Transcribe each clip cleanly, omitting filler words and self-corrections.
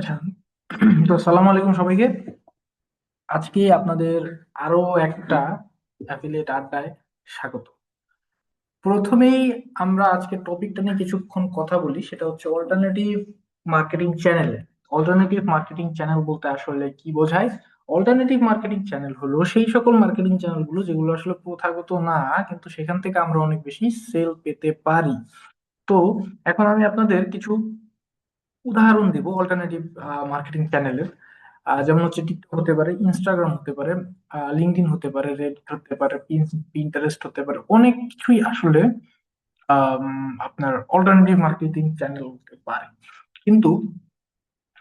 আচ্ছা। তো সালাম আলাইকুম সবাইকে। আজকে আপনাদের আরো একটা অ্যাফিলিয়েট আড্ডায় স্বাগত। প্রথমেই আমরা আজকে টপিকটা নিয়ে কিছুক্ষণ কথা বলি, সেটা হচ্ছে alternative marketing channel. Alternative marketing channel বলতে আসলে কি বোঝায়? অল্টারনেটিভ মার্কেটিং চ্যানেল হলো সেই সকল মার্কেটিং চ্যানেলগুলো যেগুলো আসলে প্রথাগত না, কিন্তু সেখান থেকে আমরা অনেক বেশি সেল পেতে পারি। তো এখন আমি আপনাদের কিছু উদাহরণ দিব অল্টারনেটিভ মার্কেটিং চ্যানেলের। যেমন হচ্ছে টিকটক হতে পারে, ইনস্টাগ্রাম হতে পারে, লিঙ্কডইন হতে পারে, রেডিট হতে পারে, পিন্টারেস্ট হতে পারে, অনেক কিছুই আসলে আপনার অল্টারনেটিভ মার্কেটিং চ্যানেল হতে পারে। কিন্তু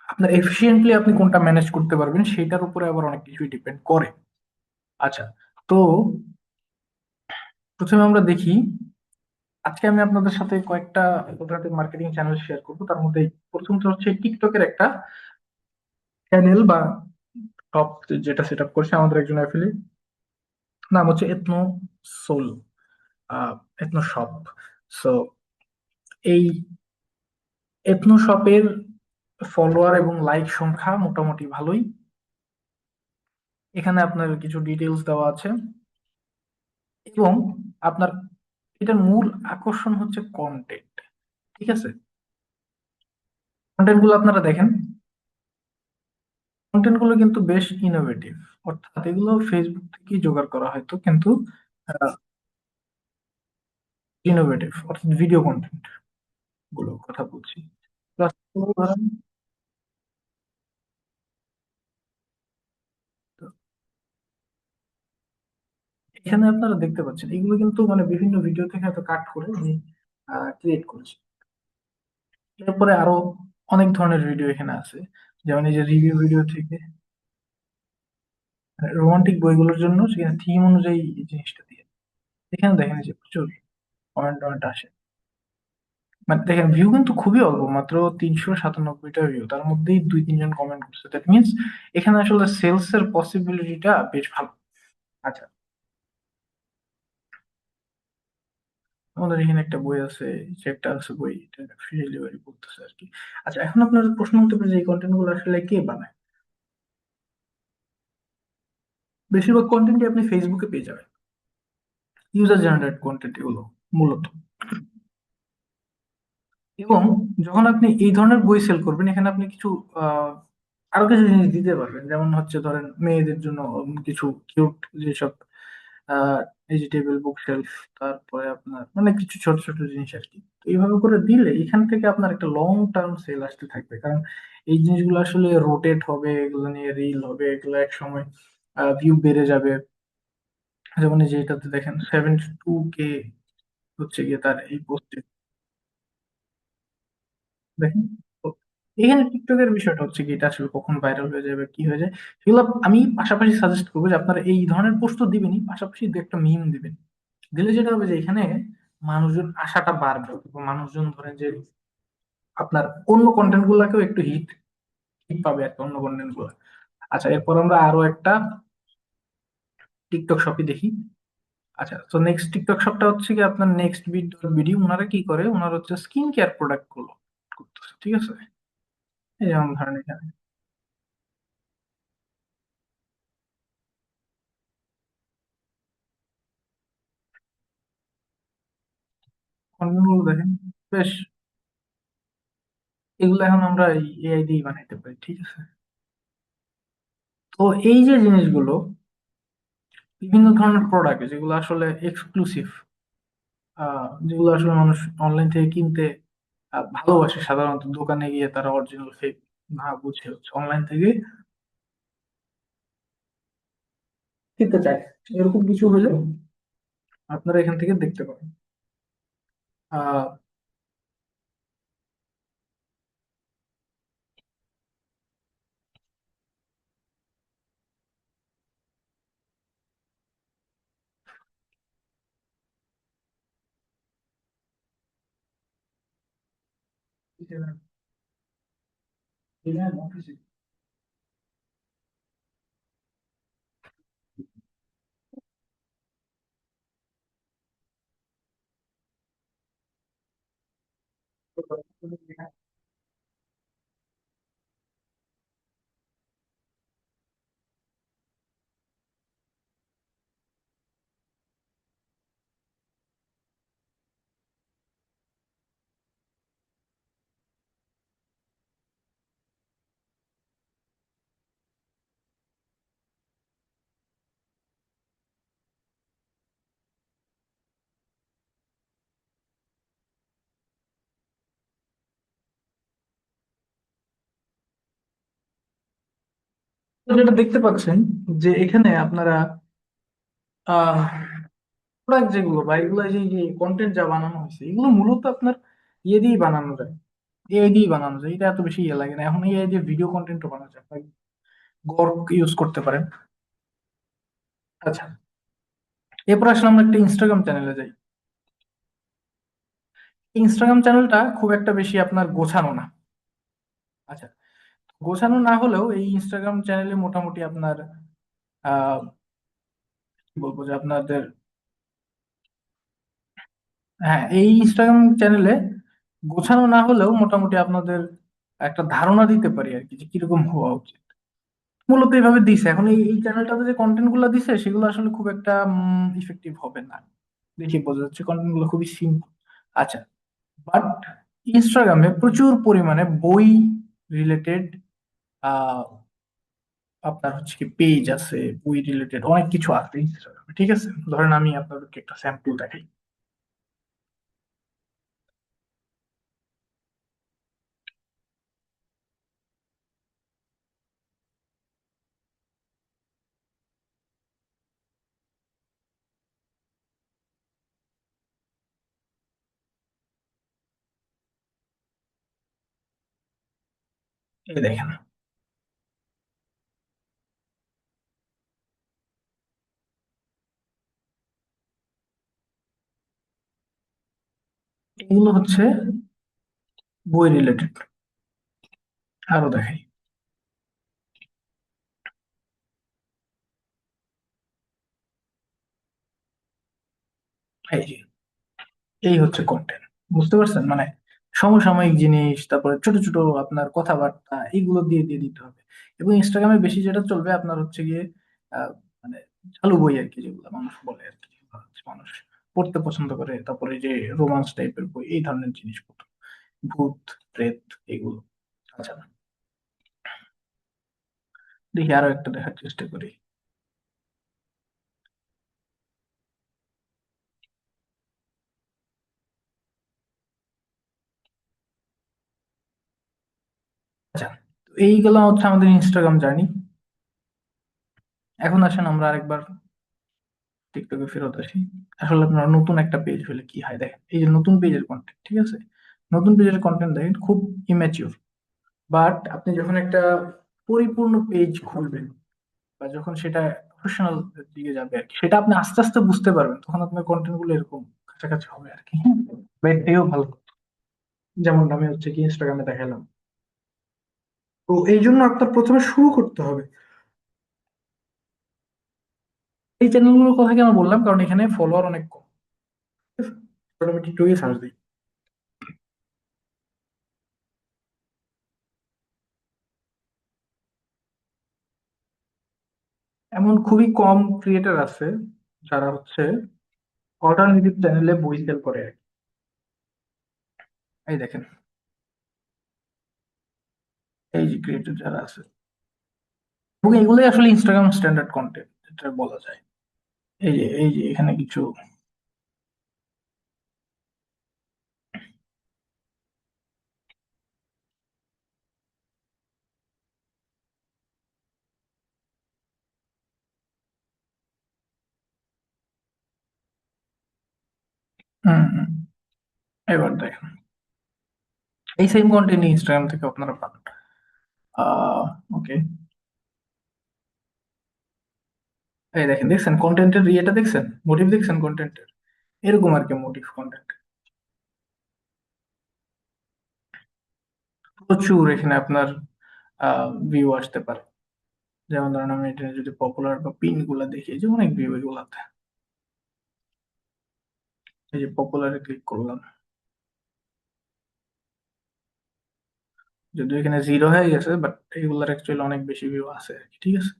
আপনার এফিসিয়েন্টলি আপনি কোনটা ম্যানেজ করতে পারবেন সেটার উপরে আবার অনেক কিছুই ডিপেন্ড করে। আচ্ছা। তো প্রথমে আমরা দেখি, আজকে আমি আপনাদের সাথে কয়েকটা অল্টারনেটিভ মার্কেটিং চ্যানেল শেয়ার করবো। তার মধ্যে প্রথমটা হচ্ছে টিকটকের একটা চ্যানেল বা টপ, যেটা সেট আপ করছে আমাদের একজন অ্যাফিলিয়েট, নাম হচ্ছে ethno soul, ethno shop. So এই এথনো শপের ফলোয়ার এবং লাইক সংখ্যা মোটামুটি ভালোই। এখানে আপনার কিছু ডিটেলস দেওয়া আছে এবং আপনার এটার মূল আকর্ষণ হচ্ছে কন্টেন্ট। ঠিক আছে, কন্টেন্ট গুলো আপনারা দেখেন, কন্টেন্ট গুলো কিন্তু বেশ ইনোভেটিভ। অর্থাৎ এগুলো ফেসবুক থেকে জোগাড় করা হয়তো, কিন্তু ইনোভেটিভ অর্থাৎ ভিডিও কন্টেন্ট গুলো কথা বলছি। Plus, ধরেন, এখানে আপনারা দেখতে পাচ্ছেন এগুলো কিন্তু মানে বিভিন্ন ভিডিও থেকে হয়তো কাট করে উনি ক্রিয়েট করেছে। এরপরে আরো অনেক ধরনের ভিডিও এখানে আছে, যেমন এই যে রিভিউ ভিডিও থেকে রোমান্টিক বইগুলোর জন্য সেখানে থিম অনুযায়ী এই জিনিসটা দিয়ে এখানে দেখেন এই যে প্রচুর কমেন্ট টমেন্ট আসে। মানে দেখেন ভিউ কিন্তু খুবই অল্প, মাত্র 397টা ভিউ, তার মধ্যেই দুই তিনজন কমেন্ট করছে। দ্যাট মিনস এখানে আসলে সেলস এর পসিবিলিটিটা বেশ ভালো। আচ্ছা, আমাদের এখানে একটা বই আছে, যে একটা আছে বই, এটা ফ্রি ডেলিভারি করতেছে আর কি। আচ্ছা, এখন আপনার প্রশ্ন হতে পারে যে এই কন্টেন্ট গুলো আসলে কে বানায়? বেশিরভাগ কন্টেন্টই আপনি ফেসবুকে পেয়ে যাবেন, ইউজার জেনারেট কন্টেন্ট এগুলো মূলত। এবং যখন আপনি এই ধরনের বই সেল করবেন, এখানে আপনি কিছু আহ আরো কিছু জিনিস দিতে পারবেন, যেমন হচ্ছে ধরেন মেয়েদের জন্য কিছু কিউট যেসব ভেজিটেবল বুক শেলফ, তারপরে আপনার মানে কিছু ছোট ছোট জিনিস আর কি। তো এইভাবে করে দিলে এখান থেকে আপনার একটা লং টার্ম সেল আসতে থাকবে, কারণ এই জিনিসগুলো আসলে রোটেট হবে, এগুলো নিয়ে রিল হবে, এগুলো এক সময় ভিউ বেড়ে যাবে। যেমন এই যে এটাতে দেখেন 72K হচ্ছে গিয়ে তার এই পোস্টে, দেখেন। তো এখানে টিকটকের বিষয়টা হচ্ছে কি, এটা আসলে কখন ভাইরাল হয়ে যাবে কি হয়ে যায় সেগুলো আমি পাশাপাশি সাজেস্ট করবো যে আপনারা এই ধরনের পোস্ট তো দিবেনই, পাশাপাশি দু একটা মিম দিবেন। দিলে যেটা হবে যে এখানে মানুষজন আশাটা বাড়বে, এবং মানুষজন ধরেন যে আপনার অন্য কন্টেন্ট গুলাকেও একটু হিট হিট পাবে আর কি, অন্য কন্টেন্ট গুলো। আচ্ছা, এরপর আমরা আরো একটা টিকটক শপই দেখি। আচ্ছা, তো নেক্সট টিকটক শপটা হচ্ছে কি আপনার নেক্সট বিট ভিডিও। ওনারা কি করে, ওনারা হচ্ছে স্কিন কেয়ার প্রোডাক্ট গুলো করতেছে। ঠিক আছে, এই যেমন ধরেন এখানে কন্টেন্ট গুলো দেখেন, বেশ। এগুলো এখন আমরা এআই দিয়ে বানাইতে পারি। ঠিক আছে, তো এই যে জিনিসগুলো, বিভিন্ন ধরনের প্রোডাক্ট যেগুলো আসলে এক্সক্লুসিভ, যেগুলো আসলে মানুষ অনলাইন থেকে কিনতে ভালোবাসে, সাধারণত দোকানে গিয়ে তারা অরিজিনাল ফেক না বুঝে হচ্ছে অনলাইন থেকে কিনতে চায়, এরকম কিছু হলে আপনারা এখান থেকে দেখতে পারেন। আহ যেটা দেখতে পাচ্ছেন যে এখানে আপনারা আহ প্রোডাক্ট যেগুলো বা এগুলো যে যে কন্টেন্ট যা বানানো হয়েছে এগুলো মূলত আপনার ইয়ে দিয়েই বানানো যায়, এআই দিয়েই বানানো যায়। এটা এত বেশি ইয়ে লাগে না, এখন এআই দিয়ে ভিডিও কন্টেন্টও বানানো যায়, গর্ক ইউজ করতে পারেন। আচ্ছা, এরপর আসলে আমরা একটা ইনস্টাগ্রাম চ্যানেলে যাই। ইনস্টাগ্রাম চ্যানেলটা খুব একটা বেশি আপনার গোছানো না। আচ্ছা, গোছানো না হলেও এই ইনস্টাগ্রাম চ্যানেলে মোটামুটি আপনার কি বলবো যে আপনাদের, হ্যাঁ, এই ইনস্টাগ্রাম চ্যানেলে গোছানো না হলেও মোটামুটি আপনাদের একটা ধারণা দিতে পারি আর কি, যে কিরকম হওয়া উচিত। মূলত এইভাবে দিছে। এখন এই চ্যানেলটাতে যে কন্টেন্ট গুলো দিছে সেগুলো আসলে খুব একটা ইফেক্টিভ হবে না, দেখে বোঝা যাচ্ছে কন্টেন্ট গুলো খুবই সিম্পল। আচ্ছা, বাট ইনস্টাগ্রামে প্রচুর পরিমাণে বই রিলেটেড আহ আপনার হচ্ছে কি পেজ আছে, বই রিলেটেড অনেক কিছু আছে ইনস্টাগ্রামে। ঠিক আছে, ধরেন আমি আপনাদেরকে একটা স্যাম্পল দেখাই। এই দেখেন, এগুলো হচ্ছে বই রিলেটেড। আরো দেখাই, এই যে এই হচ্ছে কন্টেন্ট। বুঝতে পারছেন? মানে সমসাময়িক জিনিস, তারপরে ছোট ছোট আপনার কথাবার্তা, এগুলো দিয়ে দিয়ে দিতে হবে। এবং ইনস্টাগ্রামে বেশি যেটা চলবে আপনার হচ্ছে গিয়ে আহ, মানে চালু বই আর কি, যেগুলো মানুষ বলে আর কি, যেগুলো হচ্ছে মানুষ পড়তে পছন্দ করে, তারপরে যে রোমান্স টাইপের বই, এই ধরনের জিনিসপত্র, ভূত প্রেত, এগুলো। আচ্ছা, দেখি আরো একটা দেখার চেষ্টা করি। আচ্ছা, তো এইগুলো হচ্ছে আমাদের ইনস্টাগ্রাম জার্নি। এখন আসেন আমরা আরেকবার টিকটকে ফেরত আসি। আসলে আপনার নতুন একটা পেজ হলে কি হয় দেখেন, এই যে নতুন পেজের কন্টেন্ট, ঠিক আছে, নতুন পেজের কন্টেন্ট দেখেন খুব ইম্যাচিওর। বাট আপনি যখন একটা পরিপূর্ণ পেজ খুলবেন বা যখন সেটা প্রফেশনাল দিকে যাবে আর কি, সেটা আপনি আস্তে আস্তে বুঝতে পারবেন, তখন আপনার কন্টেন্ট গুলো এরকম কাছাকাছি হবে আর কি। হ্যাঁ, বা এটাও ভালো, যেমন আমি হচ্ছে কি ইনস্টাগ্রামে দেখালাম। তো এই জন্য আপনার প্রথমে শুরু করতে হবে। এই চ্যানেলগুলোর কথা কেন বললাম, কারণ এখানে ফলোয়ার অনেক কম। অটোমেটিক টিকটকে সার্চ দিই, এমন খুবই কম ক্রিয়েটার আছে যারা হচ্ছে অল্টারনেটিভ চ্যানেলে বই সেল করে আর কি। এই দেখেন, এই যে ক্রিয়েটর যারা আছে, এবং এগুলোই আসলে ইনস্টাগ্রাম স্ট্যান্ডার্ড কন্টেন্ট যেটা বলা যায়। এই যে এখানে কিছু হুম, এবার দেখেন, এই সেম কন্টেন্ট ইনস্টাগ্রাম থেকে আপনারা পান। ওকে, এই দেখেন, দেখছেন কন্টেন্টের ইয়েটা, দেখছেন মোটিভ, দেখছেন কন্টেন্টের এরকম আর কি মোটিভ কন্টেন্ট। প্রচুর এখানে আপনার ভিউ আসতে পারে। যেমন ধরেন আমি এটা যদি পপুলার বা পিন গুলা দেখি, যে অনেক ভিউ এগুলাতে। এই যে পপুলারে ক্লিক করলাম, যদিও এখানে জিরো হয়ে গেছে, বাট এগুলার অ্যাকচুয়ালি অনেক বেশি ভিউ আছে আর কি। ঠিক আছে,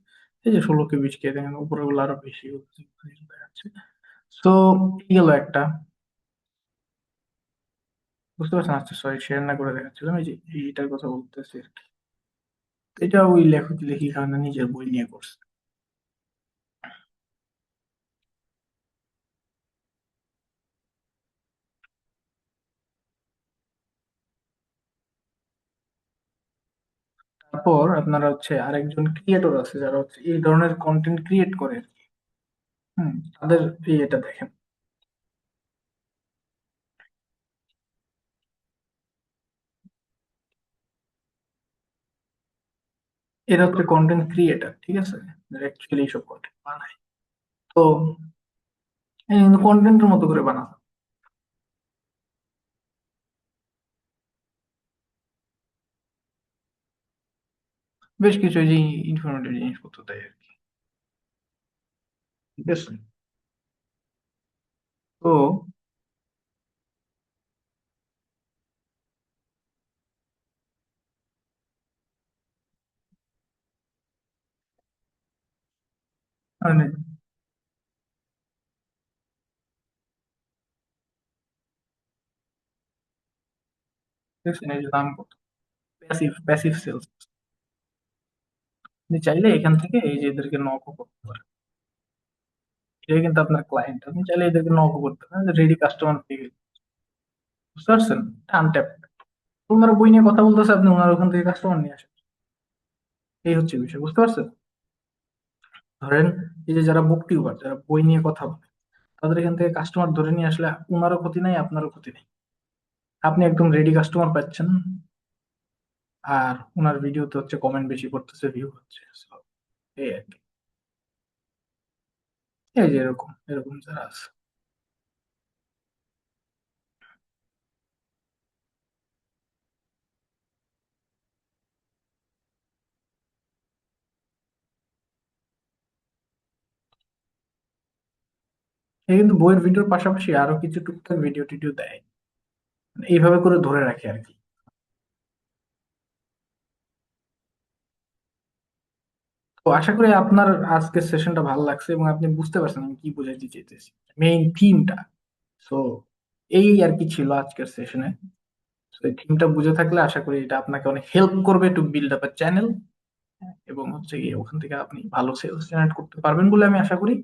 এই যে 16 কে 20 কে দেখেন, উপরে গুলো আরো বেশি দেখাচ্ছে। তো এই গেল একটা, বুঝতে পারছেন? আচ্ছা সরি, শেয়ার না করে দেখাচ্ছিলাম। এই যে এইটার কথা বলতেছি আর কি। এটা ওই লেখক লেখিকা না নিজের বই নিয়ে করছে। তারপর আপনারা হচ্ছে আরেকজন ক্রিয়েটর আছে যারা হচ্ছে এই ধরনের কন্টেন্ট ক্রিয়েট করে। তাদের এটা দেখেন, এরা হচ্ছে কন্টেন্ট ক্রিয়েটার, ঠিক আছে, যারা অ্যাকচুয়ালি এইসব কন্টেন্ট বানায়। তো কিন্তু কন্টেন্টের মতো করে বানানো বেশ কিছু এই যে ইনফরমেটিভ জিনিসপত্র দেয় আর কি, ঠিক আছে। তো মানে দেখছেন এই যে দাম কত, প্যাসিভ প্যাসিভ সেলস। আপনি চাইলে এখান থেকে এই যে এদেরকে নকও করতে পারেন, এটা কিন্তু আপনার ক্লায়েন্ট, আপনি চাইলে এদেরকে নকও করতে পারেন, রেডি কাস্টমার পেয়ে গেলেন। বুঝতে পারছেন, আনট্যাপ, ওনারা বই নিয়ে কথা বলতেছে, আপনি ওনার ওখান থেকে কাস্টমার নিয়ে আসেন। এই হচ্ছে বিষয়, বুঝতে পারছেন। ধরেন এই যে যারা বুক টিউবার, যারা বই নিয়ে কথা বলে, তাদের এখান থেকে কাস্টমার ধরে নিয়ে আসলে ওনারও ক্ষতি নাই, আপনারও ক্ষতি নেই। আপনি একদম রেডি কাস্টমার পাচ্ছেন, আর ওনার ভিডিওতে হচ্ছে কমেন্ট বেশি করতেছে, ভিউ হচ্ছে। So, এই আর কি, এই যে এরকম এরকম যারা আছে। সে কিন্তু বইয়ের ভিডিওর পাশাপাশি আরো কিছু টুকটাক ভিডিও টিডিও দেয়, মানে এইভাবে করে ধরে রাখে আর কি। তো আশা করি আপনার আজকের সেশনটা ভালো লাগছে এবং আপনি বুঝতে পারছেন আমি কি বোঝাতে চাইতেছি, মেইন থিমটা। সো এই আর কি ছিল আজকের সেশনে। তো এই থিমটা বুঝে থাকলে আশা করি এটা আপনাকে অনেক হেল্প করবে to build up A channel, এবং হচ্ছে গিয়ে ওখান থেকে আপনি ভালো সেলস জেনারেট করতে পারবেন বলে আমি আশা করি।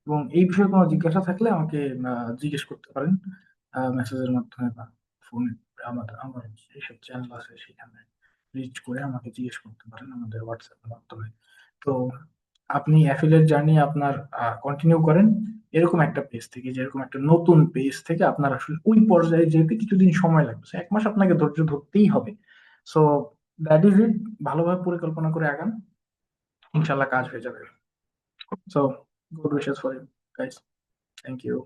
এবং এই বিষয়ে কোনো জিজ্ঞাসা থাকলে আমাকে জিজ্ঞেস করতে পারেন মেসেজের মাধ্যমে বা ফোনে। আমাদের আমার এইসব চ্যানেল আছে, সেখানে রিচ করে আমাকে জিজ্ঞেস করতে পারেন আমাদের হোয়াটসঅ্যাপের মাধ্যমে। তো আপনি অ্যাফিলিয়েট জার্নি আপনার কন্টিনিউ করেন এরকম একটা পেজ থেকে, যেরকম একটা নতুন পেজ থেকে আপনার আসলে ওই পর্যায়ে যেতে কিছুদিন সময় লাগবে, So, 1 মাস আপনাকে ধৈর্য ধরতেই হবে। সো দ্যাট ইজ ইট, ভালোভাবে পরিকল্পনা করে আগান, ইনশাল্লাহ কাজ হয়ে যাবে। So good wishes for you guys, thank you.